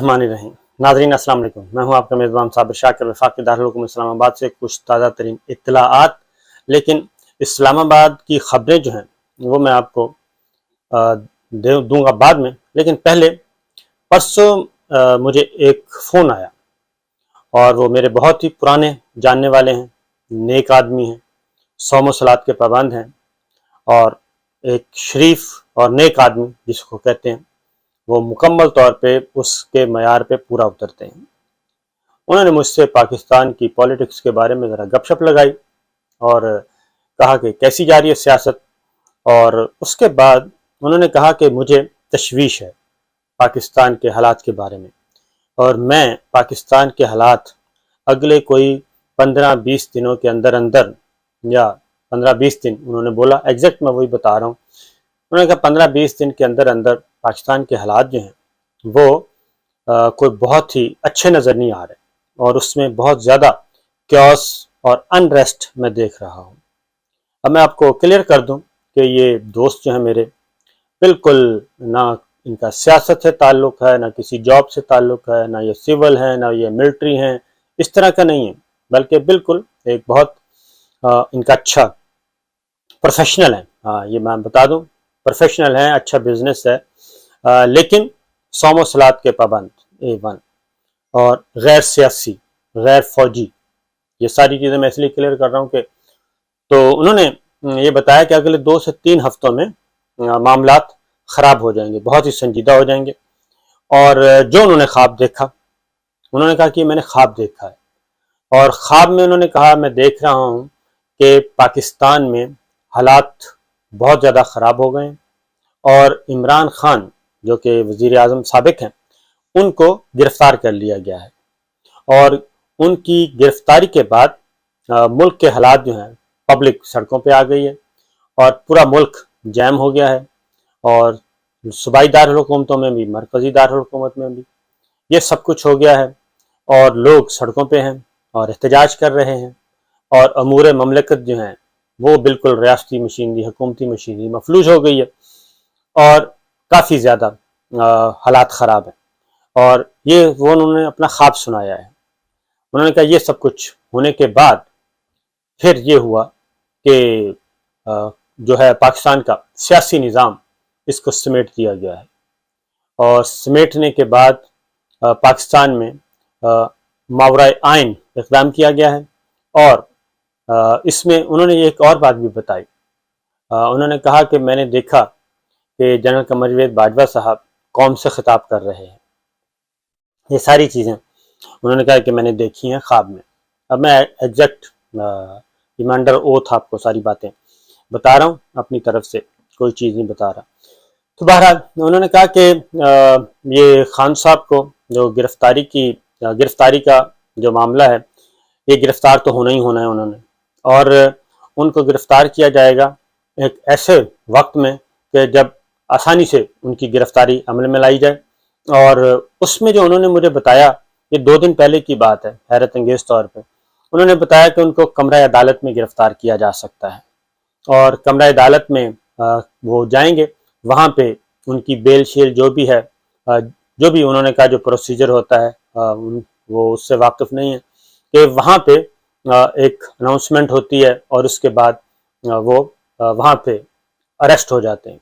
बिस्मिल्लाहिर्रहमानिर्रहीम। नाज़रीन अस्सलाम वालेकुम, मैं हूं आपका मेज़बान साबिर शाकिर वफाकी दारुल हुकूम इस्लामाबाद से कुछ ताज़ा तरीन इत्तलाआत। लेकिन इस्लामाबाद की ख़बरें जो हैं वो मैं आपको दूंगा बाद में। लेकिन पहले परसों मुझे एक फ़ोन आया और वो मेरे बहुत ही पुराने जानने वाले हैं, नेक आदमी हैं, सौम व सलात के पाबंद हैं और एक शरीफ और नेक आदमी जिसको कहते हैं वो मुकम्मल तौर पे उसके मयार पे पूरा उतरते हैं। उन्होंने मुझसे पाकिस्तान की पॉलिटिक्स के बारे में ज़रा गपशप लगाई और कहा कि कैसी जा रही है सियासत, और उसके बाद उन्होंने कहा कि मुझे तशवीश है पाकिस्तान के हालात के बारे में, और मैं पाकिस्तान के हालात अगले कोई 15-20 दिनों के अंदर अंदर, या 15-20 दिन उन्होंने बोला, एग्जैक्ट मैं वही बता रहा हूँ। उन्होंने कहा 15-20 दिन के अंदर अंदर पाकिस्तान के हालात जो हैं वो कोई बहुत ही अच्छे नज़र नहीं आ रहे और उसमें बहुत ज़्यादा क्योस और अनरेस्ट मैं देख रहा हूँ। अब मैं आपको क्लियर कर दूँ कि ये दोस्त जो हैं मेरे, बिल्कुल ना इनका सियासत से ताल्लुक़ है, ना किसी जॉब से ताल्लुक़ है, ना ये सिविल हैं, ना ये मिलिट्री हैं, इस तरह का नहीं है, बल्कि बिल्कुल एक बहुत इनका अच्छा प्रोफेशनल है। हाँ, ये मैं बता दूँ, प्रोफेशनल है, अच्छा बिजनेस है, लेकिन सौम व सलात के पाबंद A1 और गैर सियासी, गैर फौजी, ये सारी चीज़ें मैं इसलिए क्लियर कर रहा हूँ कि तो उन्होंने ये बताया कि अगले 2 से 3 हफ्तों में मामलात ख़राब हो जाएंगे, बहुत ही संजीदा हो जाएंगे। और जो उन्होंने ख्वाब देखा, उन्होंने कहा कि मैंने ख्वाब देखा है, और ख्वाब में उन्होंने कहा मैं देख रहा हूँ कि पाकिस्तान में हालात बहुत ज़्यादा ख़राब हो गए हैं और इमरान खान जो कि वज़ीर आज़म साबिक हैं उनको गिरफ़्तार कर लिया गया है, और उनकी गिरफ़्तारी के बाद मुल्क के हालात जो हैं, पब्लिक सड़कों पे आ गई है और पूरा मुल्क जैम हो गया है, और सूबाई दारुल हुकूमतों में भी, मरकज़ी दारुल हुकूमत में भी ये सब कुछ हो गया है, और लोग सड़कों पे हैं और एहतजाज कर रहे हैं, और अमूर ममलकत जो हैं वो बिल्कुल रियासती मशीनरी, हुकूमती मशीनरी मफलूज हो गई है और काफ़ी ज़्यादा हालात ख़राब हैं। और ये वो उन्होंने अपना ख्वाब सुनाया है। उन्होंने कहा ये सब कुछ होने के बाद फिर ये हुआ कि जो है पाकिस्तान का सियासी निज़ाम, इसको समेट दिया गया है, और समेटने के बाद पाकिस्तान में मावराए आइन इक़दाम किया गया है। और इसमें उन्होंने एक और बात भी बताई, उन्होंने कहा कि मैंने देखा कि जनरल कमर जावेद बाजवा साहब कौम से खिताब कर रहे हैं। ये सारी चीज़ें उन्होंने कहा कि मैंने देखी हैं ख्वाब में। अब मैं एग्जैक्ट रिमाइंडर ओथ आपको सारी बातें बता रहा हूँ, अपनी तरफ से कोई चीज़ नहीं बता रहा। तो बहरहाल उन्होंने कहा कि ये खान साहब को जो गिरफ्तारी का जो मामला है, ये गिरफ़्तार तो होना ही होना है उन्होंने, और उनको गिरफ़्तार किया जाएगा एक ऐसे वक्त में कि जब आसानी से उनकी गिरफ़्तारी अमल में लाई जाए। और उसमें जो उन्होंने मुझे बताया, ये 2 दिन पहले की बात है, हैरत अंगेज़ तौर पे उन्होंने बताया कि उनको कमरा अदालत में गिरफ़्तार किया जा सकता है, और कमरा अदालत में वो जाएंगे, वहाँ पे उनकी बेल शेल जो भी है, जो भी उन्होंने कहा जो प्रोसीजर होता है, वो उससे वाकिफ़ नहीं है, कि वहाँ पे एक अनाउंसमेंट होती है और उसके बाद वो वहाँ पे अरेस्ट हो जाते हैं,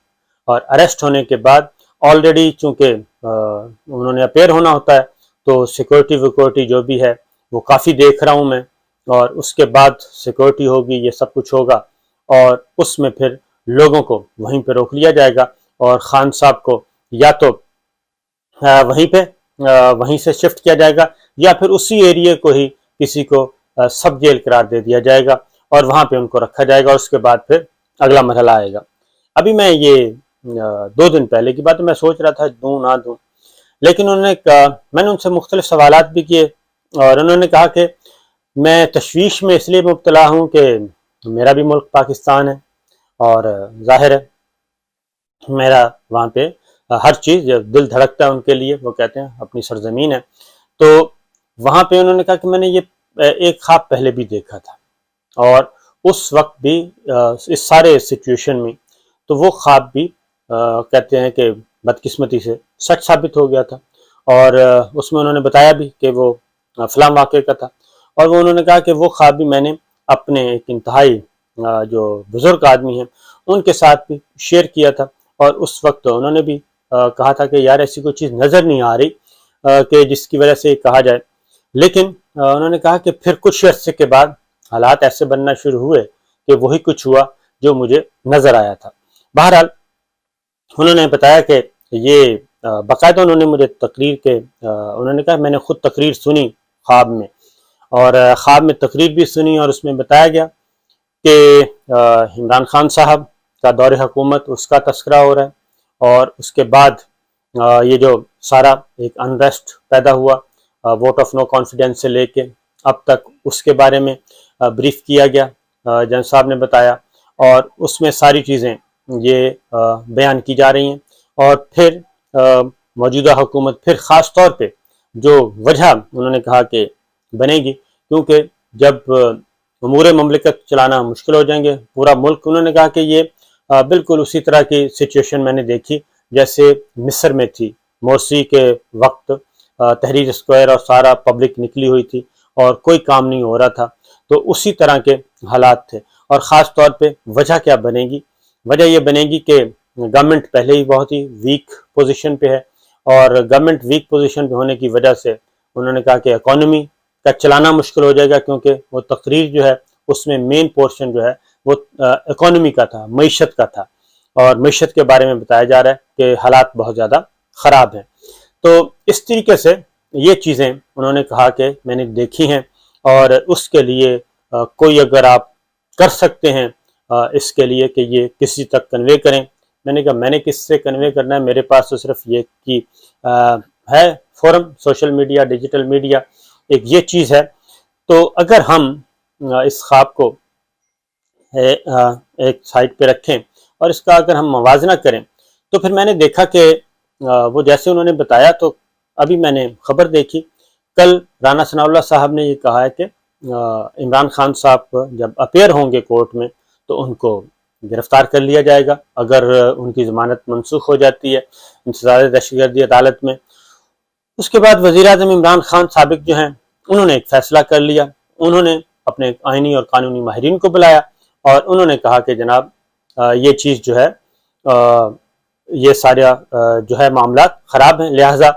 और अरेस्ट होने के बाद ऑलरेडी चूँकि उन्होंने अपेयर होना होता है, तो सिक्योरिटी जो भी है वो काफ़ी देख रहा हूँ मैं, और उसके बाद सिक्योरिटी होगी, ये सब कुछ होगा, और उसमें फिर लोगों को वहीं पे रोक लिया जाएगा, और खान साहब को या तो वहीं से शिफ्ट किया जाएगा, या फिर उसी एरिया को ही किसी को सब जेल करार दे दिया जाएगा और वहाँ पे उनको रखा जाएगा, और उसके बाद फिर अगला मरहला आएगा। अभी मैं ये 2 दिन पहले की बात है, मैं सोच रहा था दूँ ना दूँ, लेकिन मैंने उनसे मुख्तलिफ सवालात भी किए, और उन्होंने कहा कि मैं तशवीश में इसलिए मुब्तला हूँ कि मेरा भी मुल्क पाकिस्तान है, और ज़ाहिर है मेरा वहाँ पे हर चीज़ दिल धड़कता है उनके लिए, वो कहते हैं अपनी सरजमीन है। तो वहाँ पे उन्होंने कहा कि मैंने ये एक ख्वाब पहले भी देखा था, और उस वक्त भी इस सारे सिचुएशन में तो वो ख्वाब भी कहते हैं कि बदकिस्मती से सच साबित हो गया था। اور اس میں انہوں نے بتایا بھی کہ وہ فلاں واقعے کا تھا، اور وہ انہوں نے کہا کہ وہ خواب بھی میں نے اپنے ایک انتہائی جو بزرگ آدمی ہیں ان کے ساتھ بھی شیئر کیا تھا، اور اس وقت انہوں نے بھی کہا تھا کہ یار ایسی کوئی چیز نظر نہیں آ رہی کہ جس کی وجہ سے یہ کہا جائے، لیکن انہوں نے کہا کہ پھر کچھ عرصے کے بعد حالات ایسے بننا شروع ہوئے کہ وہی کچھ ہوا جو مجھے نظر آیا تھا۔ بہرحال انہوں نے بتایا کہ یہ باقاعدہ انہوں نے مجھے تقریر کے انہوں نے کہا میں نے خود تقریر سنی خواب میں، اور خواب میں تقریر بھی سنی، اور اس میں بتایا گیا کہ عمران خان صاحب کا دور حکومت اس کا تذکرہ ہو رہا ہے، اور اس کے بعد یہ جو سارا ایک انریسٹ پیدا ہوا ووٹ آف نو کانفیڈنس سے لے کے اب تک، اس کے بارے میں بریف کیا گیا، جج صاحب نے بتایا، اور اس میں ساری چیزیں یہ بیان کی جا رہی ہیں، اور پھر موجودہ حکومت پھر خاص طور پہ جو وجہ انہوں نے کہا کہ بنے گی، کیونکہ جب امور مملکت چلانا مشکل ہو جائیں گے پورا ملک، انہوں نے کہا کہ یہ بالکل اسی طرح کی سچویشن میں نے دیکھی جیسے مصر میں تھی مورسی کے وقت، تحریر اسکوائر اور سارا پبلک نکلی ہوئی تھی اور کوئی کام نہیں ہو رہا تھا، تو اسی طرح کے حالات تھے۔ اور خاص طور پہ وجہ کیا بنے گی؟ وجہ یہ بنے گی کہ گورنمنٹ پہلے ہی بہت ہی ویک پوزیشن پہ ہے، اور گورنمنٹ ویک پوزیشن پہ ہونے کی وجہ سے انہوں نے کہا کہ اکانومی کا چلانا مشکل ہو جائے گا، کیونکہ وہ تقریر جو ہے اس میں مین پورشن جو ہے وہ اکانومی کا تھا، معیشت کا تھا، اور معیشت کے بارے میں بتایا جا رہا ہے کہ حالات بہت زیادہ خراب ہیں۔ تو اس طریقے سے یہ چیزیں انہوں نے کہا کہ میں نے دیکھی ہیں، اور اس کے لیے کوئی اگر آپ کر سکتے ہیں اس کے لیے کہ یہ کسی تک کنوے کریں۔ میں نے کہا میں نے کس سے کنوے کرنا ہے، میرے پاس تو صرف یہ کی ہے forum, social media, digital media, ایک یہ چیز ہے۔ تو اگر ہم اس خواب کو ایک سائٹ پہ رکھیں اور اس کا اگر ہم موازنہ کریں، تو پھر میں نے دیکھا کہ وہ جیسے انہوں نے بتایا، تو ابھی میں نے خبر دیکھی کل رانا ثناء اللہ صاحب نے یہ کہا ہے کہ عمران خان صاحب جب اپیئر ہوں گے کورٹ میں تو ان کو گرفتار کر لیا جائے گا اگر ان کی ضمانت منسوخ ہو جاتی ہے انتظار دہشت گردی عدالت میں۔ اس کے بعد وزیر اعظم عمران خان سابق جو ہیں انہوں نے ایک فیصلہ کر لیا، انہوں نے اپنے آئینی اور قانونی ماہرین کو بلایا اور انہوں نے کہا کہ جناب یہ چیز جو ہے یہ سارا جو ہے معاملات خراب ہیں، لہٰذا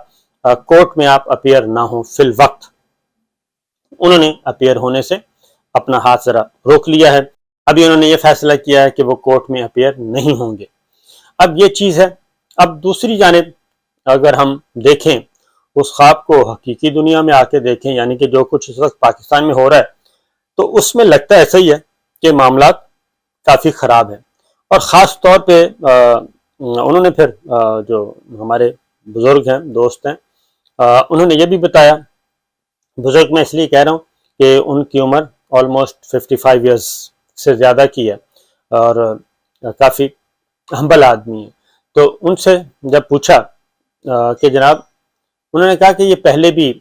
کورٹ میں آپ اپیئر نہ ہوں فی الوقت۔ انہوں نے اپیئر ہونے سے اپنا ہاتھ ذرا روک لیا ہے، ابھی انہوں نے یہ فیصلہ کیا ہے کہ وہ کورٹ میں اپیئر نہیں ہوں گے۔ اب یہ چیز ہے۔ اب دوسری جانب اگر ہم دیکھیں اس خواب کو حقیقی دنیا میں آ کے دیکھیں، یعنی کہ جو کچھ اس وقت پاکستان میں ہو رہا ہے، تو اس میں لگتا ایسا ہی ہے کہ معاملات کافی خراب ہیں۔ اور خاص طور پہ انہوں نے پھر جو ہمارے بزرگ ہیں، دوست ہیں، انہوں نے یہ بھی بتایا، بزرگ میں اس لیے کہہ رہا ہوں کہ ان کی عمر آلموسٹ 55 ایئرز سے زیادہ کی ہے اور کافی ہمبل آدمی ہے۔ تو ان سے جب پوچھا کہ جناب، انہوں نے کہا کہ یہ پہلے بھی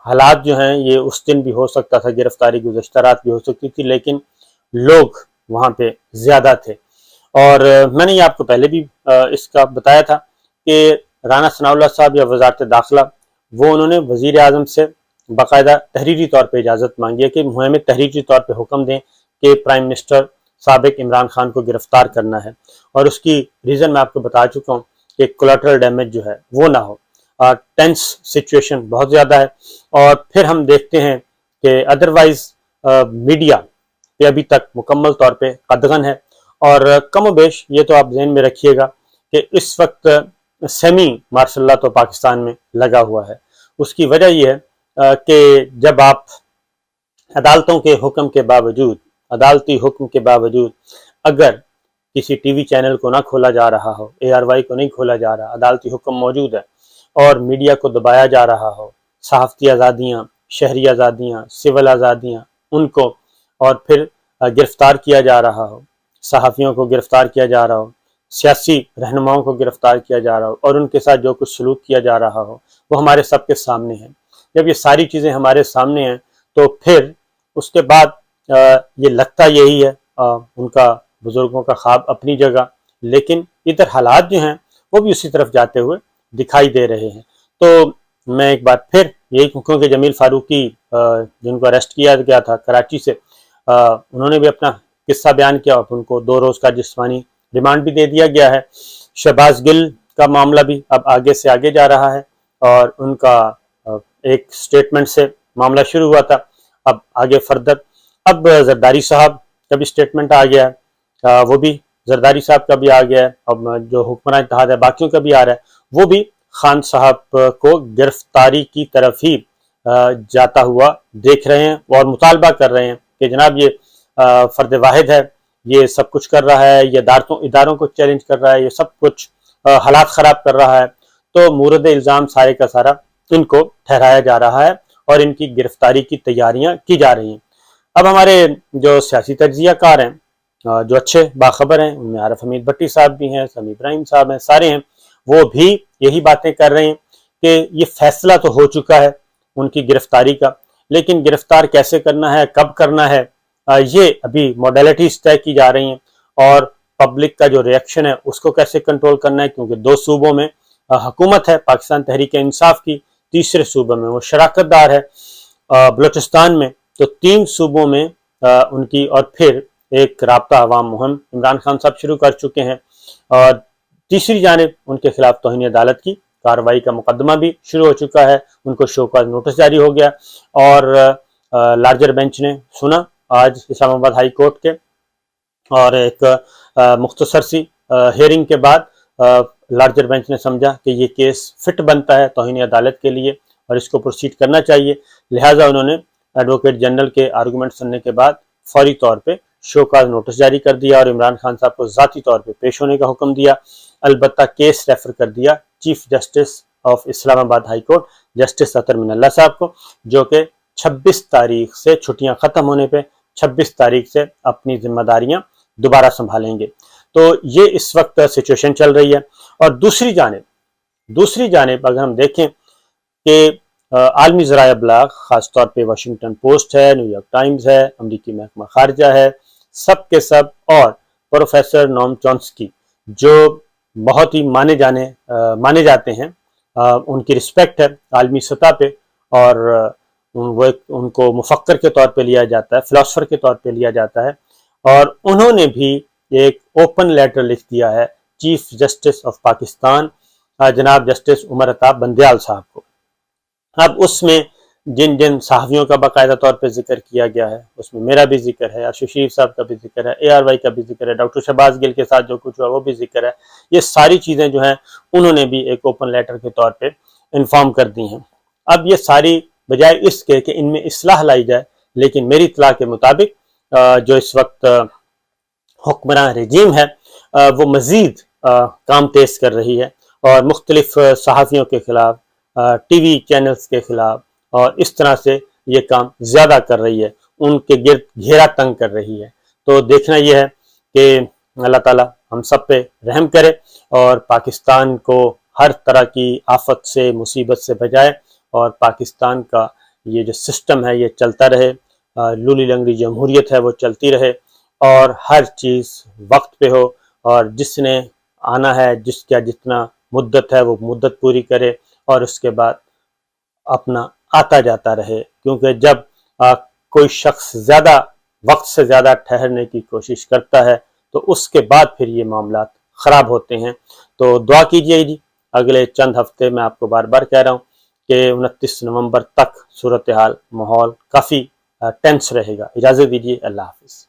حالات جو ہیں یہ اس دن بھی ہو سکتا تھا، گرفتاری گزشتہ رات بھی ہو سکتی تھی، لیکن لوگ وہاں پہ زیادہ تھے۔ اور میں نے یہ آپ کو پہلے بھی اس کا بتایا تھا کہ رانا ثناء اللہ صاحب یا وزارت داخلہ وہ انہوں نے وزیر اعظم سے باقاعدہ تحریری طور پہ اجازت مانگی ہے کہ ہمیں تحریری طور پہ حکم دیں کہ پرائم منسٹر سابق عمران خان کو گرفتار کرنا ہے، اور اس کی ریزن میں آپ کو بتا چکا ہوں کہ کولیٹرل ڈیمیج جو ہے وہ نہ ہو۔ ٹینس سچویشن بہت زیادہ ہے، اور پھر ہم دیکھتے ہیں کہ ادروائز میڈیا یہ ابھی تک مکمل طور پہ قدغن ہے، اور کم و بیش یہ تو آپ ذہن میں رکھیے گا کہ اس وقت سیمی مارشل لا تو پاکستان میں لگا ہوا ہے۔ اس کی وجہ یہ ہے کہ جب آپ عدالتوں کے حکم کے باوجود، عدالتی حکم کے باوجود اگر کسی ٹی وی چینل کو نہ کھولا جا رہا ہو، ARY کو نہیں کھولا جا رہا، عدالتی حکم موجود ہے، اور میڈیا کو دبایا جا رہا ہو، صحافتی آزادیاں، شہری آزادیاں، سول آزادیاں ان کو، اور پھر گرفتار کیا جا رہا ہو، صحافیوں کو گرفتار کیا جا رہا ہو، سیاسی رہنماؤں کو گرفتار کیا جا رہا ہو، اور ان کے ساتھ جو کچھ سلوک کیا جا رہا ہو وہ ہمارے سب کے سامنے ہے۔ جب یہ ساری چیزیں ہمارے سامنے ہیں تو پھر اس کے بعد یہ لگتا یہی ہے ان کا بزرگوں کا خواب اپنی جگہ، لیکن ادھر حالات جو ہیں وہ بھی اسی طرف جاتے ہوئے دکھائی دے رہے ہیں۔ تو मैं एक बार फिर यही कहूँ कि जमील फारूकी जिनको अरेस्ट किया गया था कराची से, उन्होंने भी अपना किस्सा बयान किया और उनको 2 रोज़ का जिस्मानी रिमांड भी दे दिया गया है। शहबाज गिल का मामला भी अब आगे से आगे जा रहा है और उनका एक स्टेटमेंट से मामला शुरू हुआ था, अब आगे फर्दर अब जरदारी साहब का भी स्टेटमेंट आ गया है, वो भी जरदारी साहब का भी आ गया है, अब जो हुक्मरान इत्तेहाद है बाकियों का भी आ रहा है, वो भी खान साहब को गिरफ्तारी की तरफ ही जाता हुआ देख रहे हैं और मुतालबा कर रहे हैं कि जनाब ये फर्द वाहिद है, ये सब कुछ कर रहा है, ये इदारों को चैलेंज कर रहा है, ये सब कुछ हालात ख़राब कर रहा है, तो मूरद इल्ज़ाम सारे का सारा इनको ठहराया जा रहा है और इनकी गिरफ्तारी की तैयारियां की जा रही हैं। अब हमारे जो सियासी तज्ज़ियाकार हैं, जो अच्छे बाखबर हैं, उनमें आरिफ हमीद भट्टी साहब भी हैं, समी इब्राहिम साहब हैं, सारे हैं, वो भी यही बातें कर रहे हैं कि ये फैसला तो हो चुका है उनकी गिरफ्तारी का, लेकिन गिरफ्तार कैसे करना है, कब करना है, ये अभी मॉडलिटीज तय की जा रही हैं और पब्लिक का जो रिएक्शन है उसको कैसे कंट्रोल करना है, क्योंकि 2 सूबों में हुकूमत है पाकिस्तान तहरीक इंसाफ की, तीसरे सूबे में वो शराकतदार है बलूचिस्तान में, तो 3 सूबों में उनकी और फिर एक राब्ता अवाम मुहिम इमरान खान साहब शुरू कर चुके हैं और तीसरी जानिब उनके खिलाफ तौहीन अदालत की कार्रवाई का मुकदमा भी शुरू हो चुका है, उनको शो का नोटिस जारी हो गया और लार्जर बेंच ने सुना आज इस्लामाबाद हाई कोर्ट के, और एक मुख्तसर सी हियरिंग के बाद लार्जर बेंच ने समझा कि ये केस फिट बनता है तौहीन अदालत के लिए और इसको प्रोसीड करना चाहिए, लिहाजा उन्होंने एडवोकेट जनरल के आर्गूमेंट सुनने के बाद फौरी तौर पे शो का नोटिस जारी कर दिया और इमरान खान साहब को ज़ाती तौर पे पेश होने का हुक्म दिया, अलबत्ता केस रेफर कर दिया chief justice of Islamabad high court justice Athar Minallah साहब को, जो कि 26 तारीख से छुट्टियां ख़त्म होने पे 26 तारीख से अपनी जिम्मेदारियां दोबारा संभालेंगे। तो ये इस वक्त सिचुएशन चल रही है। और दूसरी जानिब अगर हम देखें कि आलमी ज़राए इब्लाग ख़ास तौर पे वाशिंगटन पोस्ट है, न्यूयॉर्क टाइम्स है, अमरीकी महकमा खारजा है, सब के सब, और प्रोफेसर नोम चॉम्स्की जो बहुत ही माने जाते हैं, उनकी रिस्पेक्ट है आलमी सतह पे और वो उनको मुफक्कर के तौर पे लिया जाता है, फिलोसफर के तौर पे लिया जाता है, और उन्होंने भी एक ओपन लेटर लिख दिया है चीफ जस्टिस ऑफ पाकिस्तान जनाब जस्टिस उमर अता बंदयाल साहब को। अब उसमें जिन जिन सहाफ़ियों का बाकायदा तौर पे जिक्र किया गया है, उसमें मेरा भी जिक्र है, अर्शद शरीफ साहब का भी जिक्र है, ARY का भी जिक्र है, डॉक्टर शहबाज गिल के साथ जो कुछ हुआ वो भी जिक्र है, ये सारी चीज़ें जो हैं उन्होंने भी एक ओपन लेटर के तौर पे इन्फॉर्म कर दी हैं। अब ये सारी बजाय इसके कि इनमें इस्लाह लाई जाए, लेकिन मेरी इत्तला के मुताबिक जो इस वक्त हुक्मरान रजीम है वो मज़ीद काम तेज़ कर रही है और मुख्तलिफ सहाफ़ियों के ख़िलाफ़, TV चैनल्स के ख़िलाफ़ और इस तरह से ये काम ज़्यादा कर रही है, उनके गिर्द घेरा तंग कर रही है। तो देखना यह है कि अल्लाह ताला हम सब पे रहम करे और पाकिस्तान को हर तरह की आफत से, मुसीबत से बचाए और पाकिस्तान का ये जो सिस्टम है ये चलता रहे, लूली लंगड़ी जमहूरियत है वो चलती रहे और हर चीज़ वक्त पे हो, और जिसने आना है, जिसका जितना मुद्दत है वो मुद्दत पूरी करे और उसके बाद अपना आता जाता रहे, क्योंकि जब कोई शख्स ज़्यादा वक्त से ज़्यादा ठहरने की कोशिश करता है तो उसके बाद फिर ये मामला ख़राब होते हैं। तो दुआ कीजिए जी, अगले चंद हफ्ते मैं आपको बार बार कह रहा हूँ कि 29 नवंबर तक सूरत हाल माहौल काफ़ी टेंस रहेगा। इजाज़त दीजिए, अल्लाह हाफ़िज़।